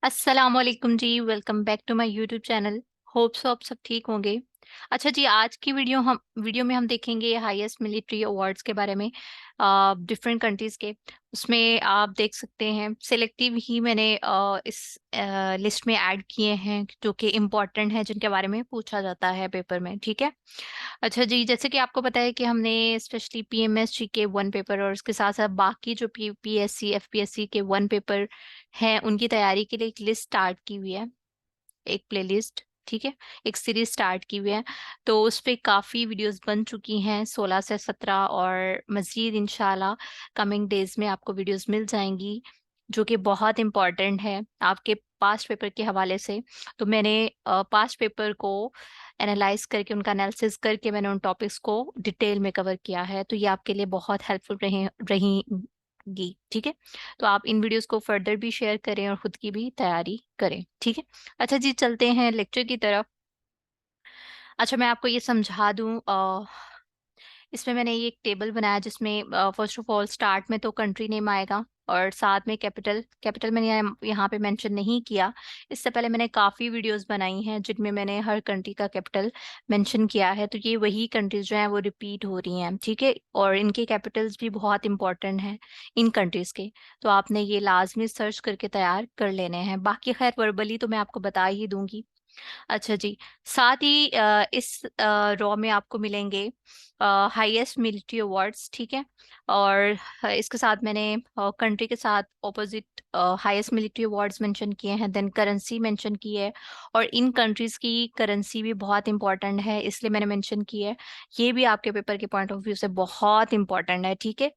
अस्सलाम वालेकुम जी। Welcome back to my YouTube channel. Hope so आप सब ठीक होंगे। अच्छा जी, आज की वीडियो में हम देखेंगे हाईएस्ट मिलिट्री अवार्ड्स के बारे में, डिफरेंट कंट्रीज के। उसमें आप देख सकते हैं सेलेक्टिव ही मैंने इस लिस्ट में ऐड किए हैं जो कि इम्पोर्टेंट हैं, जिनके बारे में पूछा जाता है पेपर में। ठीक है। अच्छा जी, जैसे कि आपको पता है कि हमने स्पेशली पीएमएसजी के वन पेपर और उसके साथ साथ बाकी जो पीएससी एफपीएससी के वन पेपर हैं उनकी तैयारी के लिए एक लिस्ट स्टार्ट की हुई है, एक प्लेलिस्ट। ठीक है। एक सीरीज स्टार्ट की हुई है। तो उस पे काफी वीडियोस बन चुकी हैं, 16 से 17, और मजीद इंशाल्लाह कमिंग डेज में आपको वीडियोस मिल जाएंगी जो कि बहुत इंपॉर्टेंट है आपके पास्ट पेपर के हवाले से। तो मैंने पास्ट पेपर को एनालाइज करके, उनका एनालिसिस करके मैंने उन टॉपिक्स को डिटेल में कवर किया है, तो ये आपके लिए बहुत हेल्पफुल रहेंगी। ठीक है। तो आप इन वीडियोस को फर्दर भी शेयर करें और खुद की भी तैयारी करें। ठीक है। अच्छा जी, चलते हैं लेक्चर की तरफ। अच्छा, मैं आपको ये समझा दूं, इसमें मैंने ये एक टेबल बनाया जिसमें फर्स्ट ऑफ ऑल स्टार्ट में तो कंट्री नेम आएगा और साथ में कैपिटल। कैपिटल मैंने यहाँ पे मेंशन नहीं किया। इससे पहले मैंने काफ़ी वीडियोस बनाई हैं जिनमें मैंने हर कंट्री का कैपिटल मेंशन किया है, तो ये वही कंट्रीज जो हैं वो रिपीट हो रही हैं। ठीक है। और इनके कैपिटल्स भी बहुत इंपॉर्टेंट हैं इन कंट्रीज के, तो आपने ये लाजमी सर्च करके तैयार कर लेने हैं। बाकी खैर वर्बली तो मैं आपको बता ही दूंगी। अच्छा जी, साथ ही इस रॉ में आपको मिलेंगे हाईएस्ट मिलिट्री अवार्ड्स। ठीक है। और इसके साथ मैंने कंट्री के साथ opposite highest military awards mention किए हैं, देन करेंसी मेंशन की है। और इन कंट्रीज की करेंसी भी बहुत इंपॉर्टेंट है, इसलिए मैंने मेंशन की है। ये भी आपके पेपर के पॉइंट ऑफ व्यू से बहुत इंपॉर्टेंट है। ठीक है।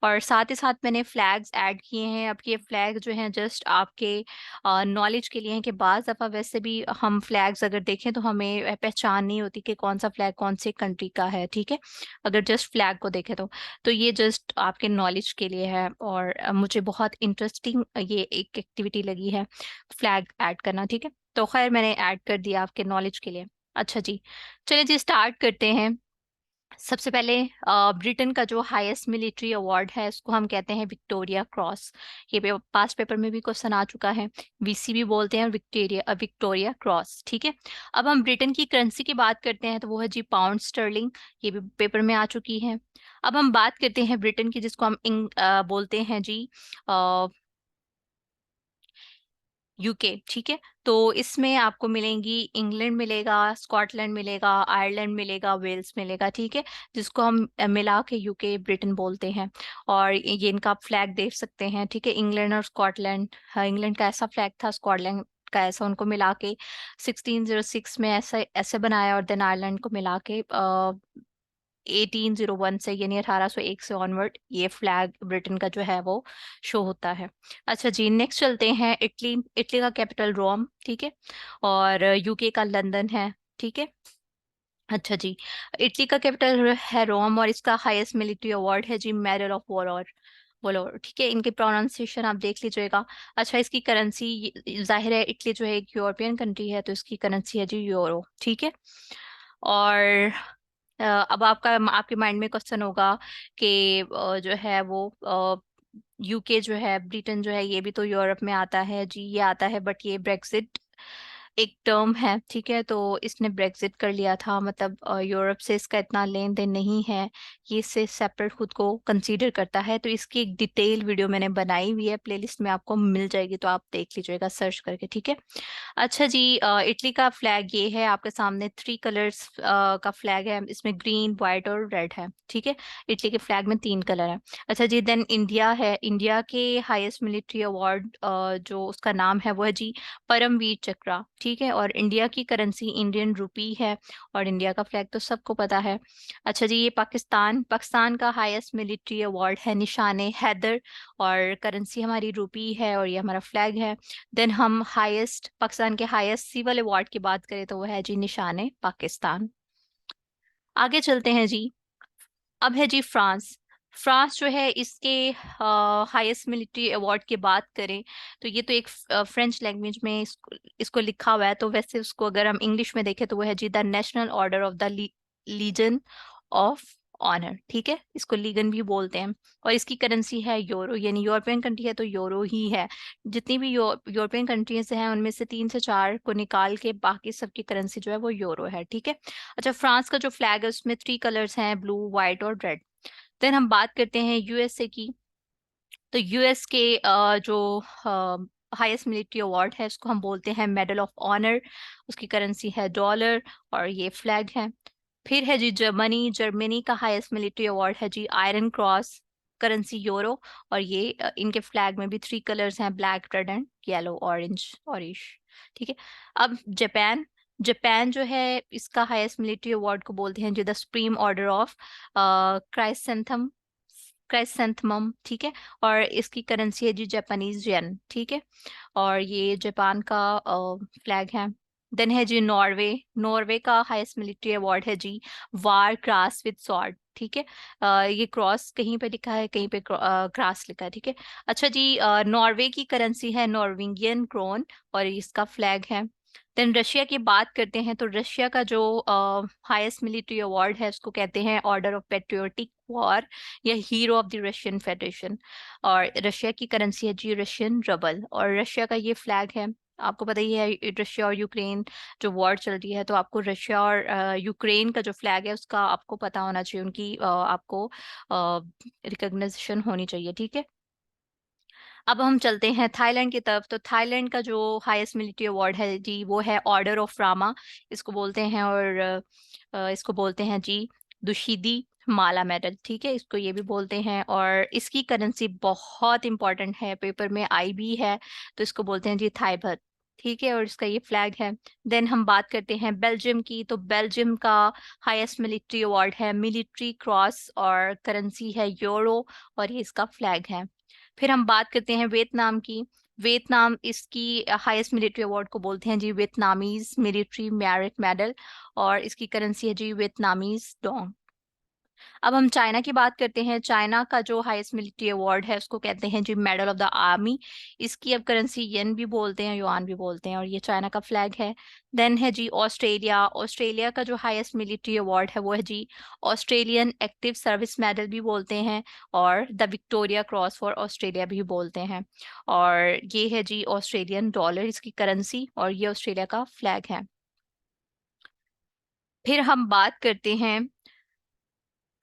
और साथ ही साथ मैंने फ्लैग्स ऐड किए हैं। अब ये फ्लैग जो हैं जस्ट आपके नॉलेज के लिए हैं कि बाज़ दफ़ा वैसे भी हम फ्लैग्स अगर देखें तो हमें पहचान नहीं होती कि कौन सा फ्लैग कौन से कंट्री का है। ठीक है। अगर जस्ट फ्लैग को देखें तो ये जस्ट आपके नॉलेज के लिए है। और मुझे बहुत इंटरेस्टिंग ये एक एक्टिविटी लगी है फ्लैग ऐड करना। ठीक है। तो खैर मैंने ऐड कर दिया आपके नॉलेज के लिए। अच्छा जी, चलिए जी स्टार्ट करते हैं। सबसे पहले ब्रिटेन का जो हाईएस्ट मिलिट्री अवार्ड है उसको हम कहते हैं विक्टोरिया क्रॉस। ये पास्ट पेपर में भी क्वेश्चन आ चुका है। वीसी भी बोलते हैं विक्टोरिया विक्टोरिया क्रॉस। ठीक है। अब हम ब्रिटेन की करेंसी की बात करते हैं तो वो है जी पाउंड स्टर्लिंग। ये भी पेपर में आ चुकी है। अब हम बात करते हैं ब्रिटेन की, जिसको हम बोलते हैं जी यूके। ठीक है। तो इसमें आपको मिलेंगी, इंग्लैंड मिलेगा, स्कॉटलैंड मिलेगा, आयरलैंड मिलेगा, वेल्स मिलेगा। ठीक है। जिसको हम मिला के यूके ब्रिटेन बोलते हैं। और ये इनका आप फ्लैग देख सकते हैं। ठीक है। इंग्लैंड और स्कॉटलैंड, हाँ, इंग्लैंड का ऐसा फ्लैग था, स्कॉटलैंड का ऐसा, उनको मिला के 1606 में ऐसे ऐसे बनाया। और देन आयरलैंड को मिला के 1801 से, यानी 1801 से ऑनवर्ड ये फ्लैग ब्रिटेन का जो है वो शो होता है। अच्छा जी, नेक्स्ट चलते हैं इटली। इटली का कैपिटल रोम। ठीक है। और यूके का लंदन है। ठीक है। अच्छा जी, इटली का कैपिटल है रोम और इसका हाईएस्ट मिलिट्री अवार्ड है जी मेडल ऑफ वॉर। बोलो। ठीक है। इनकी प्रोनाउंसिएशन आप देख लीजिएगा। अच्छा, इसकी करेंसी, जाहिर है इटली जो है एक यूरोपियन कंट्री है, तो इसकी करेंसी है जी यूरो। ठीक है। और अब आपके माइंड में क्वेश्चन होगा कि जो है वो यूके जो है, ब्रिटेन जो है, ये भी तो यूरोप में आता है जी। ये आता है, बट ये ब्रेक्सिट एक टर्म है। ठीक है। तो इसने ब्रेक्सिट कर लिया था, मतलब यूरोप से इसका इतना लेन देन नहीं है, ये इससे सेपरेट खुद को कंसीडर करता है। तो इसकी एक डिटेल वीडियो मैंने बनाई हुई है, प्लेलिस्ट में आपको मिल जाएगी, तो आप देख लीजिएगा सर्च करके। ठीक है। अच्छा जी, इटली का फ्लैग ये है आपके सामने, 3 कलर्स का फ्लैग है। इसमें ग्रीन, वाइट और रेड है। ठीक है। इटली के फ्लैग में 3 कलर है। अच्छा जी, देन इंडिया है। इंडिया के हाईएस्ट मिलिट्री अवार्ड जो उसका नाम है वो है जी परमवीर चक्र। ठीक है। और इंडिया की करेंसी इंडियन रुपी है। और इंडिया का फ्लैग तो सबको पता है। अच्छा जी, ये पाकिस्तान, पाकिस्तान का हाईएस्ट मिलिट्री अवार्ड है निशाने हैदर। और करेंसी हमारी रुपी है और ये हमारा फ्लैग है। देन हम हाईएस्ट, पाकिस्तान के हाईएस्ट सिविल अवार्ड की बात करें तो वो है जी निशाने पाकिस्तान। आगे चलते हैं जी। अब है जी फ्रांस। फ्रांस जो है, इसके हाईएस्ट मिलिट्री अवार्ड की बात करें तो ये तो एक फ्रेंच लैंग्वेज में इसको लिखा हुआ है, तो वैसे उसको अगर हम इंग्लिश में देखें तो वो है जी the national order of the legion of honour, ठीक है, इसको लीगन भी बोलते हैं। और इसकी करेंसी है यूरो, यानी यूरोपियन कंट्री है तो यूरो ही है। जितनी भी यूरोपियन कंट्रीज हैं उनमें से 3 से 4 को निकाल के बाकी सबकी करेंसी जो है वो यूरो है, ठीक है। अच्छा, फ्रांस का जो फ्लैग है उसमें 3 कलर्स हैं, ब्लू, व्हाइट और रेड। देन हम बात करते हैं यूएसए की। तो यूएस के जो हाईएस्ट मिलिट्री अवार्ड है उसको हम बोलते हैं मेडल ऑफ ऑनर। उसकी करेंसी है डॉलर और ये फ्लैग है। फिर है जी जर्मनी। जर्मनी का हाईएस्ट मिलिट्री अवार्ड है जी आयरन क्रॉस, करेंसी यूरो। और ये इनके फ्लैग में भी 3 कलर्स हैं, black, red and yellow, orange, orange, ठीक है। अब जापान। जापान जो है इसका हाईएस्ट मिलिट्री अवार्ड को बोलते हैं जी द सुप्रीम ऑर्डर ऑफ क्राइसेंथम, क्राइसेंथमम, ठीक है। और इसकी करेंसी है जी जापानीज येन, ठीक है। और ये जापान का फ्लैग है। देन है जी नॉर्वे। नॉर्वे का हाईएस्ट मिलिट्री अवार्ड है जी वार क्रास विद स्वॉर्ड, ठीक है। ये क्रॉस कहीं पे लिखा है, कहीं पे क्रास लिखा है, ठीक है। अच्छा जी, नॉर्वे की करेंसी है नॉर्वेगियन क्रोन और इसका फ्लैग है। देन रशिया की बात करते हैं तो रशिया का जो हाईएस्ट मिलिट्री अवार्ड है उसको कहते हैं ऑर्डर ऑफ पेट्रियोटिक वॉर या hero of the Russian federation. और रशिया की करेंसी है जी रशियन रबल और रशिया का ये फ्लैग है। आपको पता ही है रशिया और यूक्रेन जो वॉर चल रही है, तो आपको रशिया और यूक्रेन का जो फ्लैग है उसका आपको पता होना चाहिए, उनकी आपको रिकग्निशन होनी चाहिए, ठीक है। अब हम चलते हैं थाईलैंड की तरफ। तो थाईलैंड का जो हाईएस्ट मिलिट्री अवार्ड है जी वो है ऑर्डर ऑफ रामा, इसको बोलते हैं। और इसको बोलते हैं जी दुशीदी माला मेडल, ठीक है, इसको ये भी बोलते हैं। और इसकी करेंसी बहुत इंपॉर्टेंट है, पेपर में आई भी है, तो इसको बोलते हैं जी थाई बात, ठीक है। और इसका ये फ्लैग है। देन हम बात करते हैं बेल्जियम की। तो बेल्जियम का हाईएस्ट मिलिट्री अवार्ड है मिलिट्री क्रॉस और करेंसी है यूरो और ये इसका फ्लैग है। फिर हम बात करते हैं वियतनाम की। वियतनाम इसकी हाईएस्ट मिलिट्री अवार्ड को बोलते हैं जी वियतनामीज मिलिट्री मेरिट मेडल और इसकी करेंसी है जी वियतनामीज डोंग। अब हम चाइना की बात करते हैं। चाइना का जो हाईएस्ट मिलिट्री अवार्ड है उसको कहते हैं जी मेडल ऑफ द आर्मी। इसकी अब करेंसी येन भी बोलते हैं, युआन भी बोलते हैं और ये चाइना का फ्लैग है। देन है जी ऑस्ट्रेलिया। ऑस्ट्रेलिया का जो हाईएस्ट मिलिट्री अवार्ड है वो है जी ऑस्ट्रेलियन एक्टिव सर्विस मेडल भी बोलते हैं और the Victoria cross for Australia भी बोलते हैं। और ये है जी ऑस्ट्रेलियन डॉलर इसकी करेंसी और ये ऑस्ट्रेलिया का फ्लैग है। फिर हम बात करते हैं।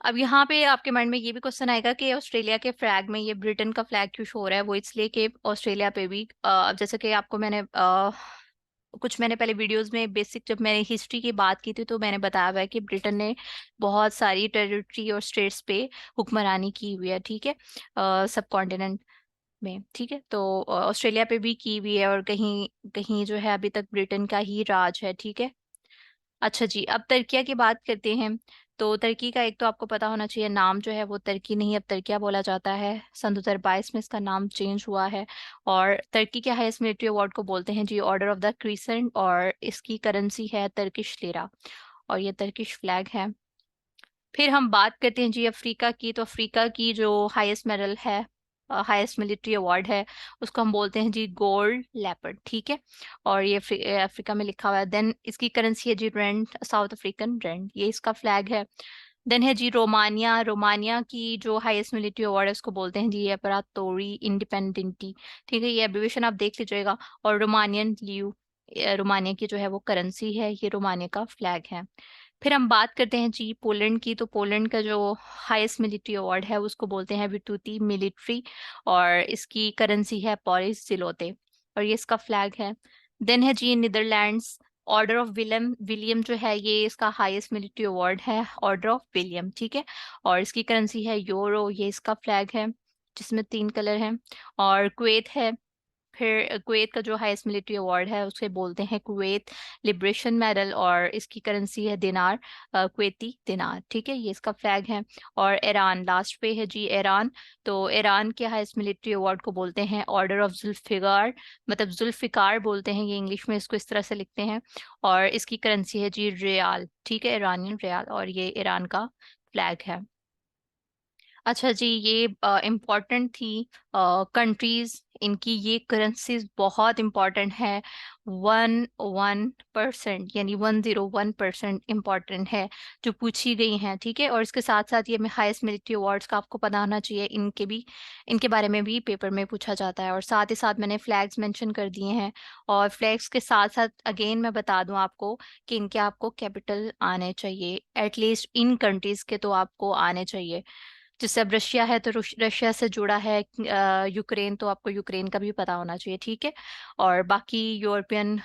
अब यहाँ पे आपके माइंड में ये भी क्वेश्चन आएगा कि ऑस्ट्रेलिया के फ्लैग में ये ब्रिटेन का फ्लैग क्यों शो हो रहा है। वो इसलिए कि ऑस्ट्रेलिया पे भी अब जैसे कि आपको मैंने कुछ मैंने पहले वीडियोस में बेसिक जब मैंने हिस्ट्री की बात की थी तो मैंने बताया हुआ है कि ब्रिटेन ने बहुत सारी टेरिटरी और स्टेट्स पे हुक्मरानी की हुई है, ठीक है, सब कॉन्टिनेंट में, ठीक है। तो ऑस्ट्रेलिया पे भी की हुई है और कहीं कहीं जो है अभी तक ब्रिटेन का ही राज है, ठीक है। अच्छा जी, अब तुर्किया की बात करते हैं। तो तुर्की का एक तो आपको पता होना चाहिए नाम जो है वो तुर्की नहीं, अब तुर्किया बोला जाता है। सन 2022 में इसका नाम चेंज हुआ है। और तुर्की के हाईएस्ट मिलिट्री अवार्ड को बोलते हैं जी ऑर्डर ऑफ द क्रिसेंट और इसकी करेंसी है तुर्किश लिरा और ये तुर्किश फ्लैग है। फिर हम बात करते हैं जी अफ्रीका की। तो अफ्रीका की जो हाईएस्ट मेडल है, हाईएस्ट मिलिट्री अवार्ड है, उसको हम बोलते हैं जी गोल्ड लेपर्ड, ठीक है। और ये अफ्रीका में लिखा हुआ है। देन इसकी करेंसी है जी रेंड, साउथ अफ्रीकन रेंड, ये इसका फ्लैग है। देन है जी रोमानिया। रोमानिया की जो हाईएस्ट मिलिट्री अवार्ड है उसको बोलते हैं जी एपरातोरी इंडिपेंडेंटी, ठीक है, ये एब्रिविएशन आप देख लीजिएगा। और रोमानियन लियू रोमानिया की जो है वो करेंसी है, ये रोमानिया का फ्लैग है। फिर हम बात करते हैं जी पोलैंड की। तो पोलैंड का जो हाईएस्ट मिलिट्री अवार्ड है उसको बोलते हैं विटूती मिलिट्री और इसकी करेंसी है पॉलिश जिलोते और ये इसका फ्लैग है। देन है जी Netherlands. Order of William, William जो है ये इसका हाईएस्ट मिलिट्री अवार्ड है, ऑर्डर ऑफ विलियम, ठीक है। और इसकी करेंसी है यूरो, ये इसका फ्लैग है जिसमें 3 कलर हैं। और कुवैत है। फिर कुवैत का जो हाईएस्ट मिलिट्री अवार्ड है उसे बोलते हैं कुवैत लिबरेशन मेडल और इसकी करेंसी है दिनार, कुवैती दिनार, ठीक है, ये इसका फ्लैग है। और ईरान लास्ट पे है जी ईरान। तो ईरान के हाईएस्ट मिलिट्री अवार्ड को बोलते हैं ऑर्डर ऑफ जुल्फिकार, मतलब जुल्फिकार बोलते हैं, ये इंग्लिश में इसको इस तरह से लिखते हैं। और इसकी करेंसी है जी रियाल, ठीक है, ईरानियन रियाल और ये ईरान का फ्लैग है। अच्छा जी, ये इम्पोर्टेंट थी कंट्रीज इनकी ये करेंसीज बहुत इंपॉर्टेंट है। 1% यानी 101% इंपॉर्टेंट है जो पूछी गई हैं, ठीक है। और इसके साथ साथ ये हाईएस्ट मिलिट्री अवार्ड्स का आपको पता होना चाहिए, इनके बारे में भी पेपर में पूछा जाता है। और साथ ही साथ मैंने फ्लैग्स मेंशन कर दिए हैं, और फ्लैग्स के साथ साथ अगेन मैं बता दूं आपको कि इनके आपको कैपिटल आने चाहिए, एटलीस्ट इन कंट्रीज के तो आपको आने चाहिए। जैसे अब रशिया है तो रशिया से जुड़ा है, यूक्रेन तो आपको यूक्रेन का भी पता होना चाहिए, ठीक है। और बाकी यूरोपियन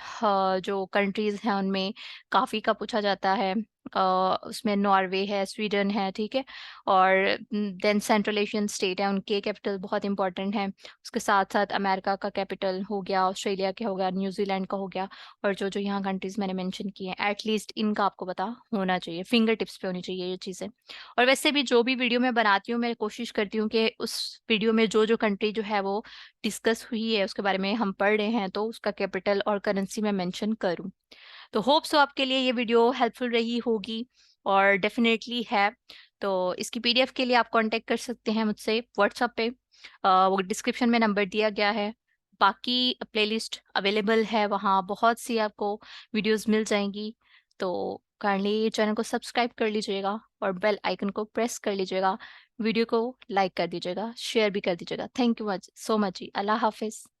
जो कंट्रीज हैं उनमें काफ़ी का पूछा जाता है। उसमें नॉर्वे है, स्वीडन है, ठीक है। और देन सेंट्रल एशियन स्टेट है, उनके कैपिटल बहुत इंपॉर्टेंट है। उसके साथ साथ अमेरिका का कैपिटल हो गया, ऑस्ट्रेलिया का हो गया, न्यूजीलैंड का हो गया। और जो जो यहाँ कंट्रीज मैंने मेंशन की हैं, एटलीस्ट इनका आपको पता होना चाहिए, फिंगर टिप्स पे होनी चाहिए ये चीज़ें। और वैसे भी जो भी वीडियो मैं बनाती हूँ, मैं कोशिश करती हूँ कि उस वीडियो में जो जो कंट्री जो है वो डिस्कस हुई है उसके बारे में हम पढ़ रहे हैं तो उसका कैपिटल और करेंसी में मेंशन करूँ। तो होप सो आपके लिए ये वीडियो हेल्पफुल रही होगी, और डेफिनेटली है। तो इसकी पीडीएफ के लिए आप कांटेक्ट कर सकते हैं मुझसे व्हाट्सएप पे, वो डिस्क्रिप्शन में नंबर दिया गया है। बाकी प्लेलिस्ट अवेलेबल है, वहाँ बहुत सी आपको वीडियोस मिल जाएंगी। तो काइंडली चैनल को सब्सक्राइब कर लीजिएगा और बेल आइकन को प्रेस कर लीजिएगा। वीडियो को लाइक कर दीजिएगा, शेयर भी कर दीजिएगा। Thank you much so much जी। अल्लाह हाफिज़।